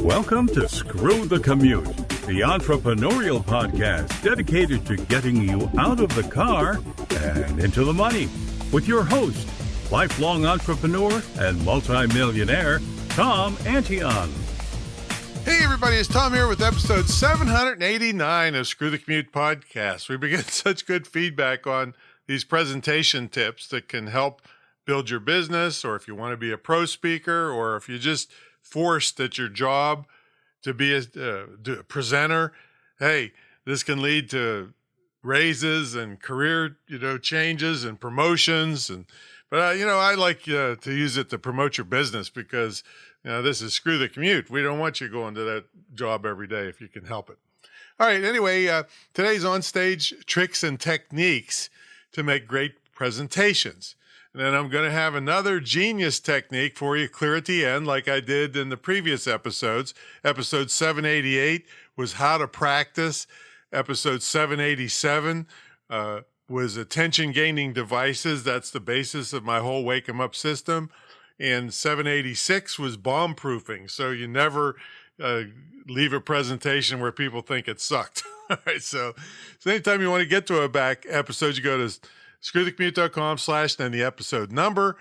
Welcome to Screw the Commute, the entrepreneurial podcast dedicated to getting you out of the car and into the money, with your host, lifelong entrepreneur and multimillionaire, Tom Antion. Hey everybody, it's Tom here with episode 789 of Screw the Commute podcast. We begin such good feedback on these presentation tips that can help build your business, or if you want to be a pro speaker, or if you're just forced at your job to be a presenter. Hey, this can lead to raises and career, changes and promotions. But I like to use it to promote your business because this is Screw the Commute. We don't want you going to that job every day if you can help it. All right. Anyway, today's on stage tricks and techniques to make great presentations. And then I'm going to have another genius technique for you clear at the end, like I did in the previous episodes. Episode 788 was how to practice. Episode 787 was attention-gaining devices. That's the basis of my whole Wake 'em Up system. And 786 was bomb-proofing, so you never leave a presentation where people think it sucked. All right, so anytime you want to get to a back episode, you go to screwthecommute.com/ then the episode number.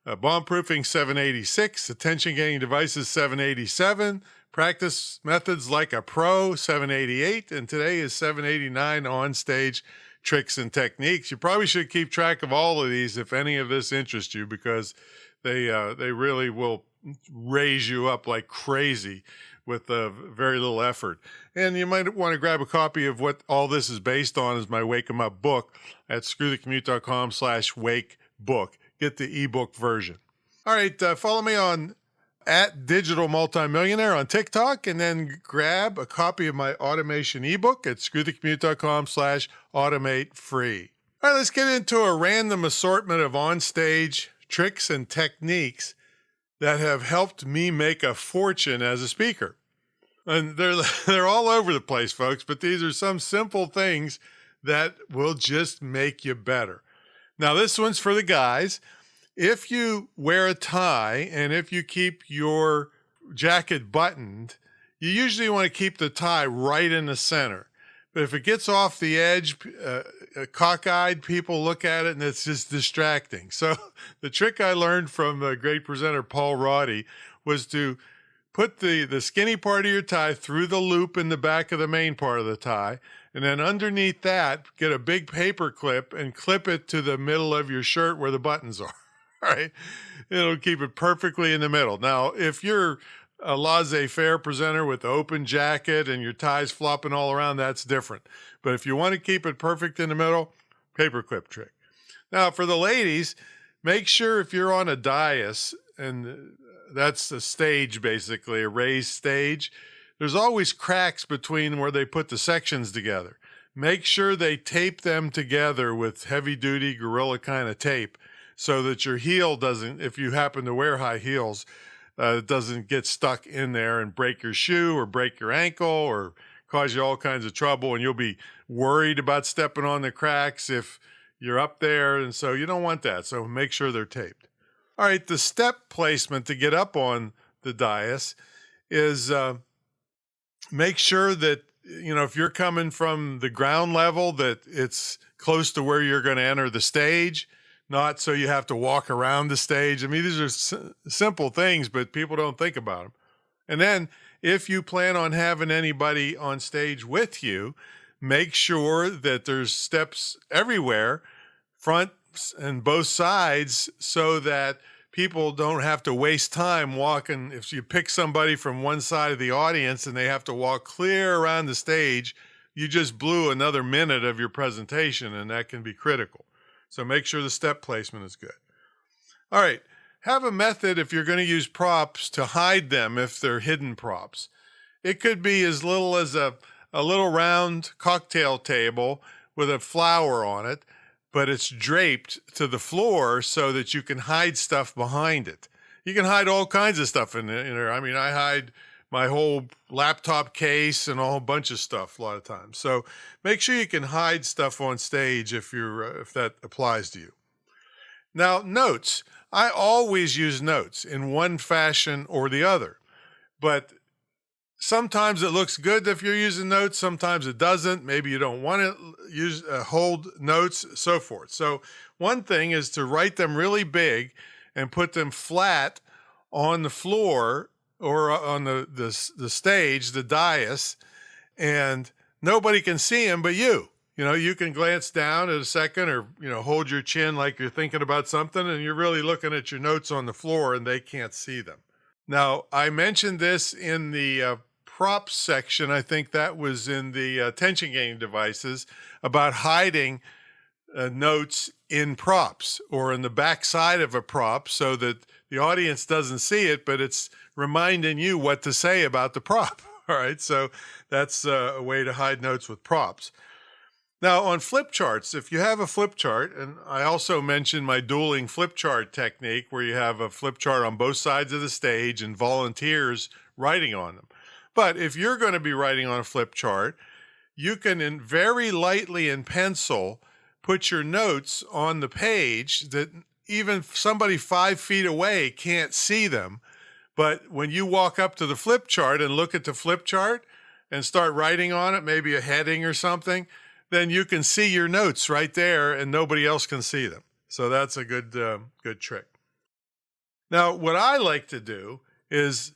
Bomb-proofing 786, attention-gaining devices 787, practice methods like a pro 788, and today is 789 on stage tricks and techniques. You probably should keep track of all of these if any of this interests you, because they really will raise you up like crazy with very little effort. And you might want to grab a copy of what all this is based on as my Wake 'em Up book at screwthecommute.com/wake book. Get the ebook version. All right, follow me on at Digital Multimillionaire on TikTok, and then grab a copy of my automation ebook at screwthecommute.com/automate free. All right, let's get into a random assortment of on-stage tricks and techniques that have helped me make a fortune as a speaker. And they're all over the place, folks, but these are some simple things that will just make you better. Now, this one's for the guys. If you wear a tie and if you keep your jacket buttoned, you usually want to keep the tie right in the center. But if it gets off the edge, cockeyed people look at it and it's just distracting. So the trick I learned from the great presenter Paul Roddy was to put the skinny part of your tie through the loop in the back of the main part of the tie, and then underneath that, get a big paper clip and clip it to the middle of your shirt where the buttons are. All right? It'll keep it perfectly in the middle. Now, if you're a laissez-faire presenter with the open jacket and your tie's flopping all around, that's different. But if you want to keep it perfect in the middle, paperclip trick. Now, for the ladies, make sure if you're on a dais, and that's a stage basically, a raised stage, there's always cracks between where they put the sections together. Make sure they tape them together with heavy-duty Gorilla kind of tape so that your heel doesn't, if you happen to wear high heels, it doesn't get stuck in there and break your shoe or break your ankle or cause you all kinds of trouble, and you'll be worried about stepping on the cracks if you're up there, and so you don't want that. So make sure they're taped. All right, the step placement to get up on the dais is make sure that, if you're coming from the ground level, that it's close to where you're going to enter the stage, not so you have to walk around the stage. I mean, these are simple things, but people don't think about them. And then if you plan on having anybody on stage with you, make sure that there's steps everywhere, front and both sides, so that people don't have to waste time walking. If you pick somebody from one side of the audience and they have to walk clear around the stage, you just blew another minute of your presentation, and that can be critical. So make sure the step placement is good. All right. Have a method if you're going to use props to hide them if they're hidden props. It could be as little as a little round cocktail table with a flower on it, but it's draped to the floor so that you can hide stuff behind it. You can hide all kinds of stuff in there. I mean, I hide my whole laptop case and a whole bunch of stuff a lot of times. So make sure you can hide stuff on stage if that applies to you. Now, notes. I always use notes in one fashion or the other, but Sometimes it looks good if you're using notes. Sometimes it doesn't. Maybe you don't want to use hold notes, so forth. So one thing is to write them really big and put them flat on the floor or on the stage, the dais, and nobody can see them but you. You can glance down at a second or, hold your chin like you're thinking about something and you're really looking at your notes on the floor and they can't see them. Now, I mentioned this in the props section. I think that was in the attention gaining devices about hiding notes in props or in the back side of a prop so that the audience doesn't see it, but it's reminding you what to say about the prop. All right, so that's a way to hide notes with props. Now, on flip charts, if you have a flip chart, and I also mentioned my dueling flip chart technique where you have a flip chart on both sides of the stage and volunteers writing on them. But if you're going to be writing on a flip chart, you can very lightly in pencil put your notes on the page that even somebody 5 feet away can't see them. But when you walk up to the flip chart and look at the flip chart and start writing on it, maybe a heading or something, then you can see your notes right there and nobody else can see them. So that's a good trick. Now, what I like to do is,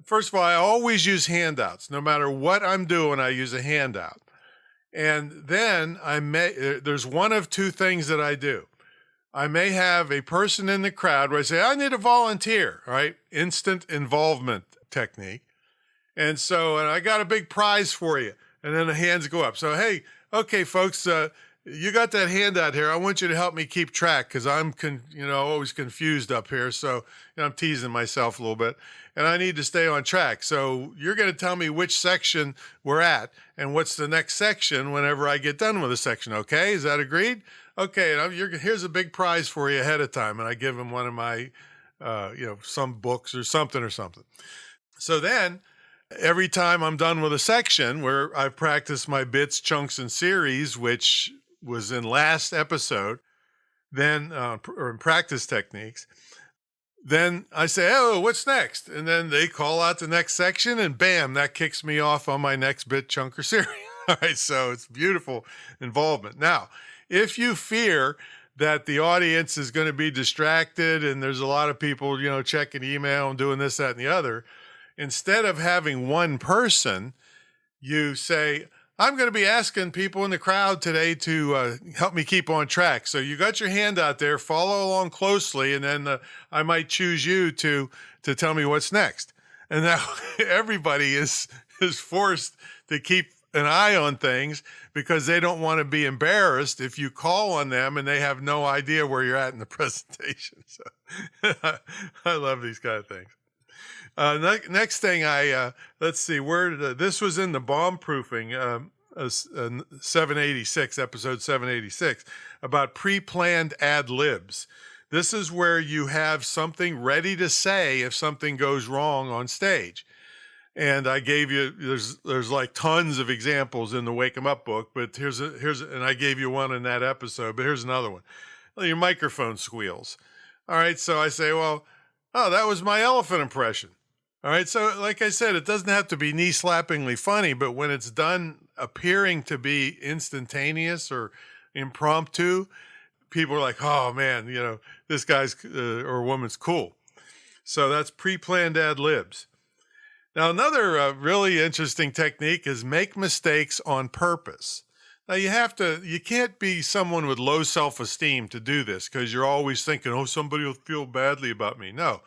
first of all, I always use handouts. No matter what I'm doing, I use a handout. And then there's one of two things that I do. I may have a person in the crowd where I say, I need a volunteer, all right? Instant involvement technique. And I got a big prize for you. And then the hands go up. So, hey, okay, folks, you got that handout here. I want you to help me keep track because I'm always confused up here. So I'm teasing myself a little bit. And I need to stay on track. So you're going to tell me which section we're at and what's the next section whenever I get done with a section. Okay, is that agreed? Okay, and here's a big prize for you ahead of time. And I give him one of my, some books or something. So then every time I'm done with a section where I've practiced my bits, chunks, and series, which was in last episode, then or in practice techniques, then I say, oh, what's next? And then they call out the next section and bam, that kicks me off on my next bit, chunk, or series. All right, so it's beautiful involvement. Now, if you fear that the audience is going to be distracted and there's a lot of people, checking email and doing this, that, and the other, instead of having one person, you say, I'm going to be asking people in the crowd today to help me keep on track. So you got your hand out there, follow along closely, and then I might choose you to tell me what's next. And now everybody is forced to keep an eye on things because they don't want to be embarrassed if you call on them and they have no idea where you're at in the presentation. So I love these kind of things. Next thing let's see, this was in the bomb proofing, 786, episode 786, about pre-planned ad-libs. This is where you have something ready to say if something goes wrong on stage. And I gave you, there's like tons of examples in the Wake 'em Up book, but and I gave you one in that episode, but here's another one. Your microphone squeals. All right, so I say, that was my elephant impression. All right, so like I said, it doesn't have to be knee-slappingly funny, but when it's done appearing to be instantaneous or impromptu, people are like, oh, man, this guy's or woman's cool. So that's pre-planned ad-libs. Now, another really interesting technique is make mistakes on purpose. Now, you can't be someone with low self-esteem to do this because you're always thinking, oh, somebody will feel badly about me. No.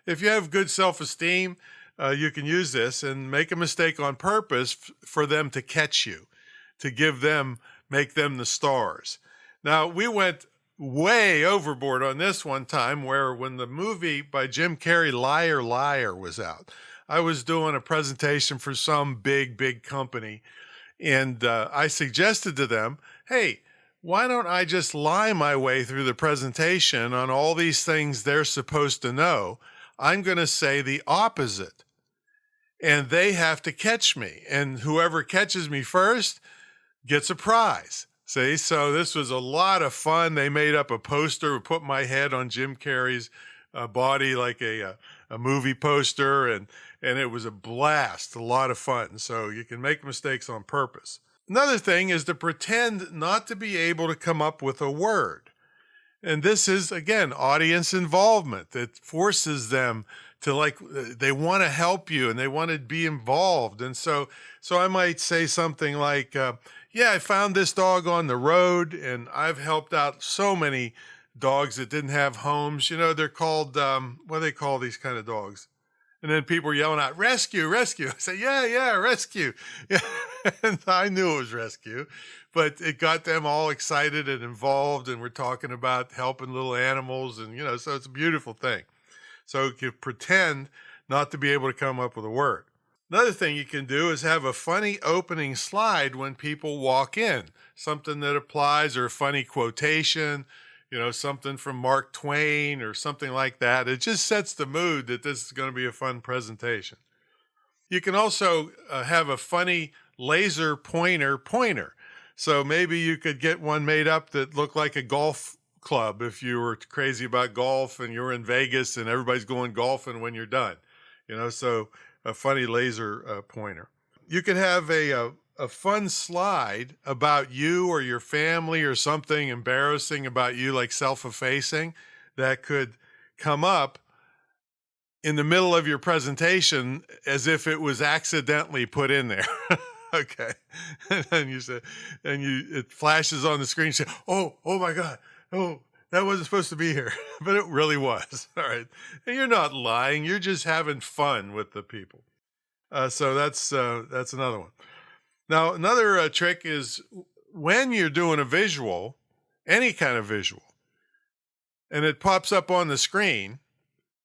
If you have good self-esteem, you can use this and make a mistake on purpose for them to catch you, to make them the stars. Now, we went way overboard on this one time where when the movie by Jim Carrey, Liar, Liar, was out, I was doing a presentation for some big company, and I suggested to them, hey, why don't I just lie my way through the presentation on all these things they're supposed to know? I'm going to say the opposite, and they have to catch me, and whoever catches me first gets a prize. See, so this was a lot of fun. They made up a poster, put my head on Jim Carrey's body like a a movie poster, and it was a blast, a lot of fun. So you can make mistakes on purpose. Another thing is to pretend not to be able to come up with a word. And this is, again, audience involvement that forces them to, they want to help you and they want to be involved. And so I might say something like, yeah, I found this dog on the road, and I've helped out so many dogs that didn't have homes. They're called, what do they call these kind of dogs? And then people are yelling out, rescue, rescue. I say, yeah, rescue. Yeah. And I knew it was rescue, but it got them all excited and involved, and we're talking about helping little animals, and, so it's a beautiful thing. So you can pretend not to be able to come up with a word. Another thing you can do is have a funny opening slide when people walk in, something that applies, or a funny quotation, something from Mark Twain or something like that. It just sets the mood that this is going to be a fun presentation. You can also have a funny laser pointer. So maybe you could get one made up that looked like a golf club if you were crazy about golf and you're in Vegas and everybody's going golfing when you're done. So a funny laser pointer. You could have a fun slide about you or your family, or something embarrassing about you, like self-effacing, that could come up in the middle of your presentation as if it was accidentally put in there. Okay. And it flashes on the screen. You say, oh my God. Oh, that wasn't supposed to be here, but it really was. All right. And you're not lying. You're just having fun with the people. So that's another one. Now, another trick is when you're doing a visual, any kind of visual, and it pops up on the screen,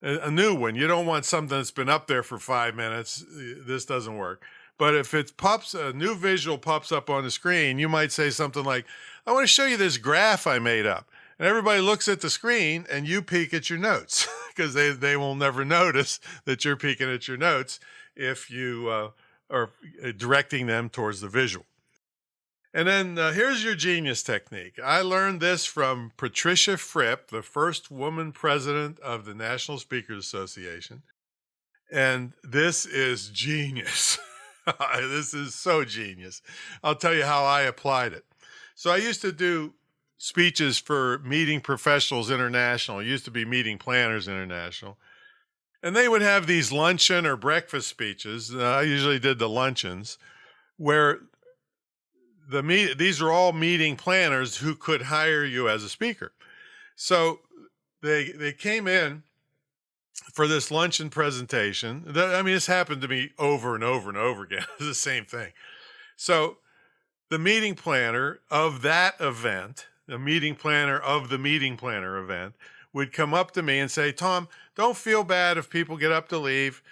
a new one. You don't want something that's been up there for 5 minutes. This doesn't work. But if a new visual pops up on the screen, you might say something like, I want to show you this graph I made up. And everybody looks at the screen and you peek at your notes, because they will never notice that you're peeking at your notes if you are directing them towards the visual. And then here's your genius technique. I learned this from Patricia Fripp, the first woman president of the National Speakers Association. And this is genius. This is so genius. I'll tell you how I applied it. So I used to do speeches for Meeting Professionals International. It used to be Meeting Planners International. And they would have these luncheon or breakfast speeches. I usually did the luncheons, where these are all meeting planners who could hire you as a speaker. So they came in for this luncheon presentation. This happened to me over and over and over again. It's the same thing. So the meeting planner of that event, the meeting planner of the meeting planner event, would come up to me and say, Tom, don't feel bad if people get up to leave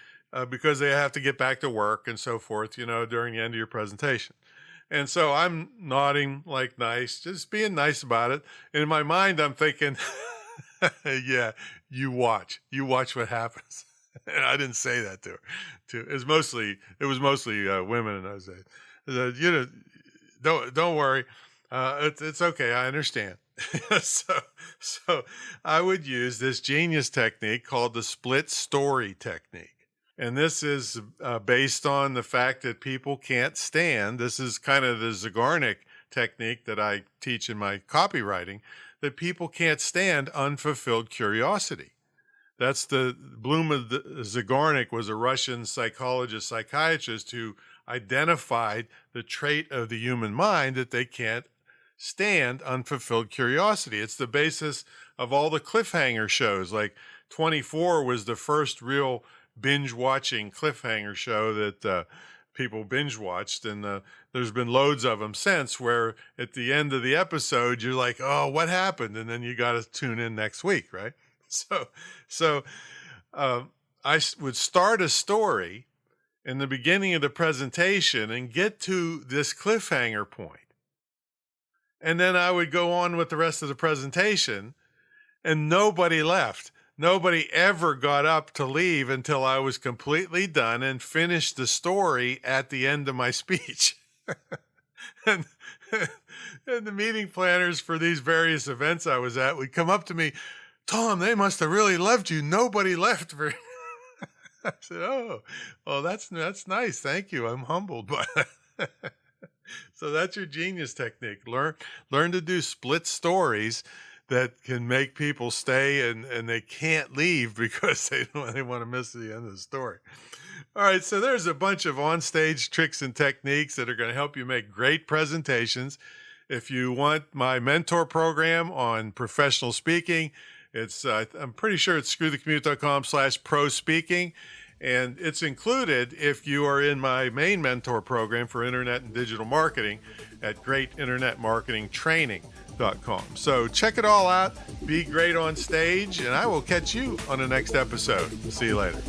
because they have to get back to work and so forth, during the end of your presentation. And so I'm nodding like nice, just being nice about it. And in my mind, I'm thinking, yeah, you watch what happens. And I didn't say that to her. It was mostly women in those days. Don't worry. It's okay. I understand. So I would use this genius technique called the split story technique. And this is based on the fact that people can't stand, this is kind of the Zygarnik technique that I teach in my copywriting, that people can't stand unfulfilled curiosity. That's Bluma Zygarnik was a Russian psychologist, psychiatrist who identified the trait of the human mind that they can't stand unfulfilled curiosity. It's the basis of all the cliffhanger shows. Like 24 was the first real binge-watching cliffhanger show that people binge-watched, and there's been loads of them since, where at the end of the episode, you're like, oh, what happened? And then you got to tune in next week, right? So I would start a story in the beginning of the presentation and get to this cliffhanger point. And then I would go on with the rest of the presentation, and nobody left. Nobody ever got up to leave until I was completely done and finished the story at the end of my speech. and the meeting planners for these various events I was at would come up to me, Tom, they must have really loved you. Nobody left. I said, oh, well, that's nice. Thank you. I'm humbled by that. So that's your genius technique. Learn to do split stories that can make people stay and they can't leave because they want to miss the end of the story. All right, so there's a bunch of onstage tricks and techniques that are going to help you make great presentations. If you want my mentor program on professional speaking, it's I'm pretty sure it's screwthecommute.com/pro speaking. And it's included if you are in my main mentor program for internet and digital marketing at greatinternetmarketingtraining.com. So check it all out. Be great on stage, and I will catch you on the next episode. See you later.